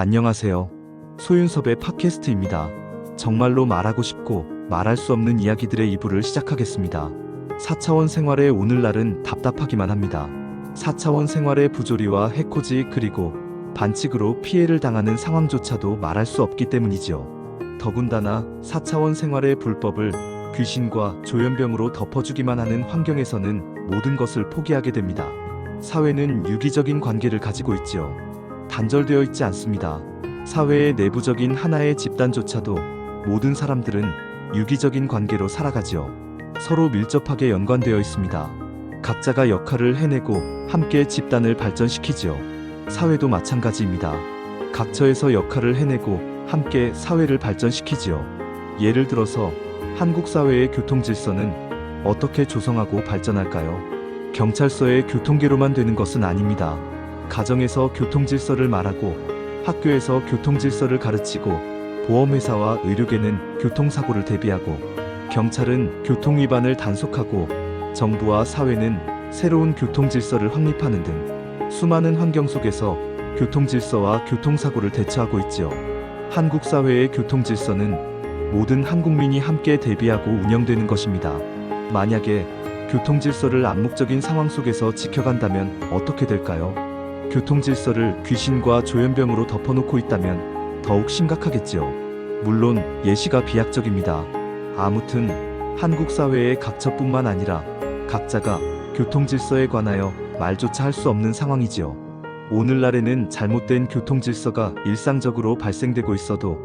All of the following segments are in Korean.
안녕하세요. 소윤섭의 팟캐스트입니다. 정말로 말하고 싶고 말할 수 없는 이야기들의 2부를 시작하겠습니다. 4차원 생활의 오늘날은 답답하기만 합니다. 4차원 생활의 부조리와 해코지 그리고 반칙으로 피해를 당하는 상황조차도 말할 수 없기 때문이지요. 더군다나 4차원 생활의 불법을 귀신과 조현병으로 덮어주기만 하는 환경에서는 모든 것을 포기하게 됩니다. 사회는 유기적인 관계를 가지고 있지요. 단절되어 있지 않습니다. 사회의 내부적인 하나의 집단조차도 모든 사람들은 유기적인 관계로 살아가지요. 서로 밀접하게 연관되어 있습니다. 각자가 역할을 해내고 함께 집단을 발전시키지요. 사회도 마찬가지입니다. 각처에서 역할을 해내고 함께 사회를 발전시키지요. 예를 들어서 한국 사회의 교통질서는 어떻게 조성하고 발전할까요? 경찰서의 교통계로만 되는 것은 아닙니다. 가정에서 교통질서를 말하고 학교에서 교통질서를 가르치고 보험회사와 의료계는 교통사고를 대비하고 경찰은 교통위반을 단속하고 정부와 사회는 새로운 교통질서를 확립하는 등 수많은 환경 속에서 교통질서와 교통사고를 대처하고 있지요. 한국 사회의 교통질서는 모든 한국민이 함께 대비하고 운영되는 것입니다. 만약에 교통질서를 암묵적인 상황 속에서 지켜간다면 어떻게 될까요? 교통질서를 귀신과 조현병으로 덮어놓고 있다면 더욱 심각하겠지요. 물론 예시가 비약적입니다. 아무튼 한국 사회의 각처뿐만 아니라 각자가 교통질서에 관하여 말조차 할 수 없는 상황이지요. 오늘날에는 잘못된 교통질서가 일상적으로 발생되고 있어도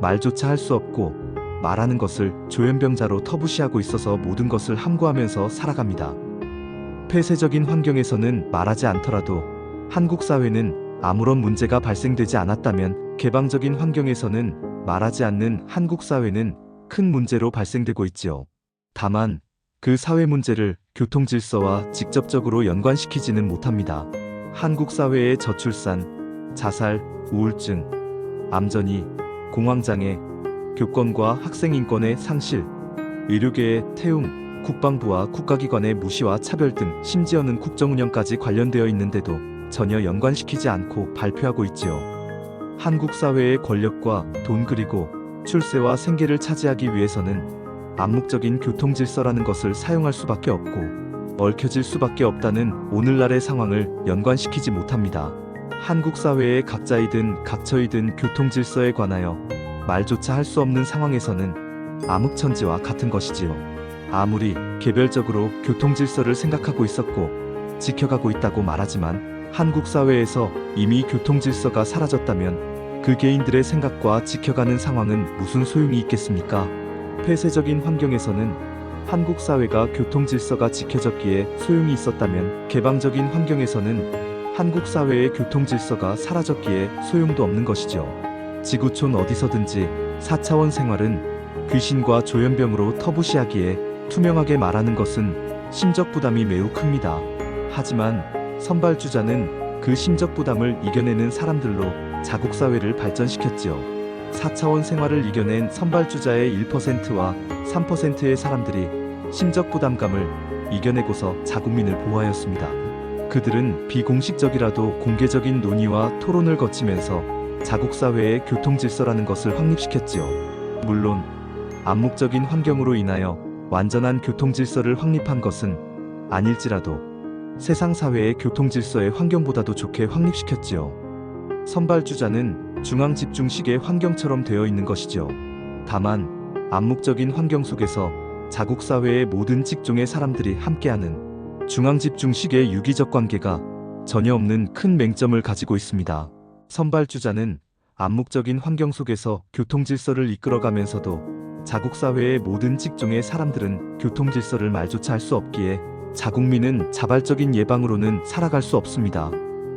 말조차 할 수 없고 말하는 것을 조현병자로 터부시하고 있어서 모든 것을 함구하면서 살아갑니다. 폐쇄적인 환경에서는 말하지 않더라도 한국 사회는 아무런 문제가 발생되지 않았다면 개방적인 환경에서는 말하지 않는 한국 사회는 큰 문제로 발생되고 있지요. 다만 그 사회 문제를 교통질서와 직접적으로 연관시키지는 못합니다. 한국 사회의 저출산, 자살, 우울증, 암전이, 공황장애, 교권과 학생인권의 상실, 의료계의 태움, 국방부와 국가기관의 무시와 차별 등 심지어는 국정운영까지 관련되어 있는데도 전혀 연관시키지 않고 발표하고 있지요. 한국 사회의 권력과 돈 그리고 출세와 생계를 차지하기 위해서는 암묵적인 교통질서라는 것을 사용할 수밖에 없고 얽혀질 수밖에 없다는 오늘날의 상황을 연관시키지 못합니다. 한국 사회의 각자이든 각처이든 교통질서에 관하여 말조차 할 수 없는 상황에서는 암흑천지와 같은 것이지요. 아무리 개별적으로 교통질서를 생각하고 있었고 지켜가고 있다고 말하지만 한국 사회에서 이미 교통질서가 사라졌다면 그 개인들의 생각과 지켜가는 상황은 무슨 소용이 있겠습니까? 폐쇄적인 환경에서는 한국 사회가 교통질서가 지켜졌기에 소용이 있었다면 개방적인 환경에서는 한국 사회의 교통질서가 사라졌기에 소용도 없는 것이죠. 지구촌 어디서든지 4차원 생활은 귀신과 조현병으로 터부시하기에 투명하게 말하는 것은 심적 부담이 매우 큽니다. 하지만 선발주자는 그 심적 부담을 이겨내는 사람들로 자국사회를 발전시켰지요. 4차원 생활을 이겨낸 선발주자의 1%와 3%의 사람들이 심적 부담감을 이겨내고서 자국민을 보호하였습니다. 그들은 비공식적이라도 공개적인 논의와 토론을 거치면서 자국사회의 교통질서라는 것을 확립시켰지요. 물론 암묵적인 환경으로 인하여 완전한 교통질서를 확립한 것은 아닐지라도 세상 사회의 교통질서의 환경보다도 좋게 확립시켰지요. 선발주자는 중앙집중식의 환경처럼 되어 있는 것이죠. 다만 암묵적인 환경 속에서 자국사회의 모든 직종의 사람들이 함께하는 중앙집중식의 유기적 관계가 전혀 없는 큰 맹점을 가지고 있습니다. 선발주자는 암묵적인 환경 속에서 교통질서를 이끌어가면서도 자국사회의 모든 직종의 사람들은 교통질서를 말조차 할 수 없기에 자국민은 자발적인 예방으로는 살아갈 수 없습니다.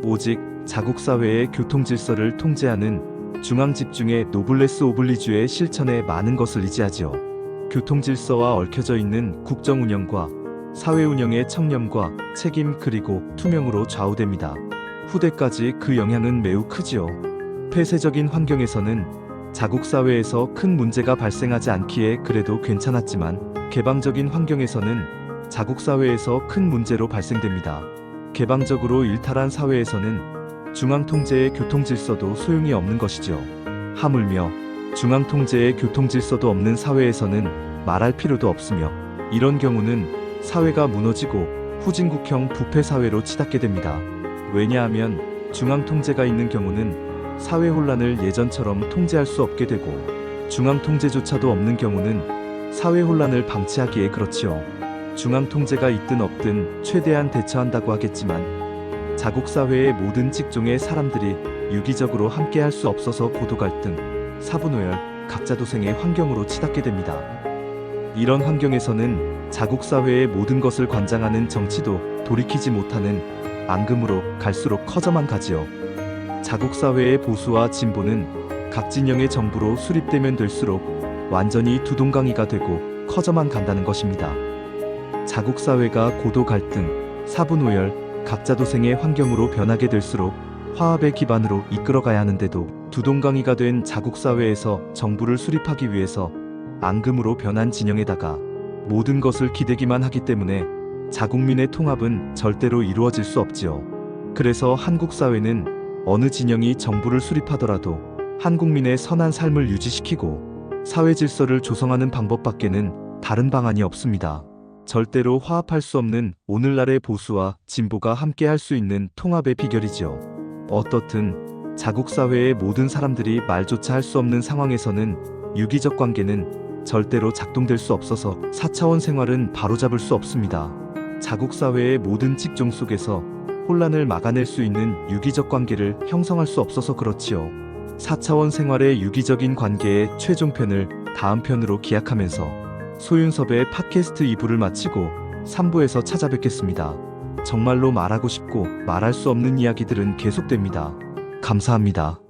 오직 자국사회의 교통질서를 통제하는 중앙집중의 노블레스 오블리주의 실천에 많은 것을 의지하지요. 교통질서와 얽혀져 있는 국정운영과 사회운영의 청렴과 책임 그리고 투명으로 좌우됩니다. 후대까지 그 영향은 매우 크지요. 폐쇄적인 환경에서는 자국사회에서 큰 문제가 발생하지 않기에 그래도 괜찮았지만 개방적인 환경에서는 자국사회에서 큰 문제로 발생됩니다. 개방적으로 일탈한 사회에서는 중앙통제의 교통질서도 소용이 없는 것이죠. 하물며 중앙통제의 교통질서도 없는 사회에서는 말할 필요도 없으며 이런 경우는 사회가 무너지고 후진국형 부패사회로 치닫게 됩니다. 왜냐하면 중앙통제가 있는 경우는 사회 혼란을 예전처럼 통제할 수 없게 되고 중앙통제조차도 없는 경우는 사회 혼란을 방치하기에 그렇지요. 중앙통제가 있든 없든 최대한 대처한다고 하겠지만 자국사회의 모든 직종의 사람들이 유기적으로 함께할 수 없어서 고도갈등, 사분오열, 각자도생의 환경으로 치닫게 됩니다. 이런 환경에서는 자국사회의 모든 것을 관장하는 정치도 돌이키지 못하는 앙금으로 갈수록 커져만 가지요. 자국사회의 보수와 진보는 각 진영의 정부로 수립되면 될수록 완전히 두동강이가 되고 커져만 간다는 것입니다. 자국사회가 고도 갈등, 사분오열, 각자도생의 환경으로 변하게 될수록 화합의 기반으로 이끌어가야 하는데도 두동강이가 된 자국사회에서 정부를 수립하기 위해서 앙금으로 변한 진영에다가 모든 것을 기대기만 하기 때문에 자국민의 통합은 절대로 이루어질 수 없지요. 그래서 한국 사회는 어느 진영이 정부를 수립하더라도 한국민의 선한 삶을 유지시키고 사회 질서를 조성하는 방법밖에는 다른 방안이 없습니다. 절대로 화합할 수 없는 오늘날의 보수와 진보가 함께 할 수 있는 통합의 비결이지요. 어떻든 자국사회의 모든 사람들이 말조차 할 수 없는 상황에서는 유기적 관계는 절대로 작동될 수 없어서 4차원 생활은 바로잡을 수 없습니다. 자국사회의 모든 직종 속에서 혼란을 막아낼 수 있는 유기적 관계를 형성할 수 없어서 그렇지요. 4차원 생활의 유기적인 관계의 최종편을 다음 편으로 기약하면서 소윤섭의 팟캐스트 2부를 마치고 3부에서 찾아뵙겠습니다. 정말로 말하고 싶고 말할 수 없는 이야기들은 계속됩니다. 감사합니다.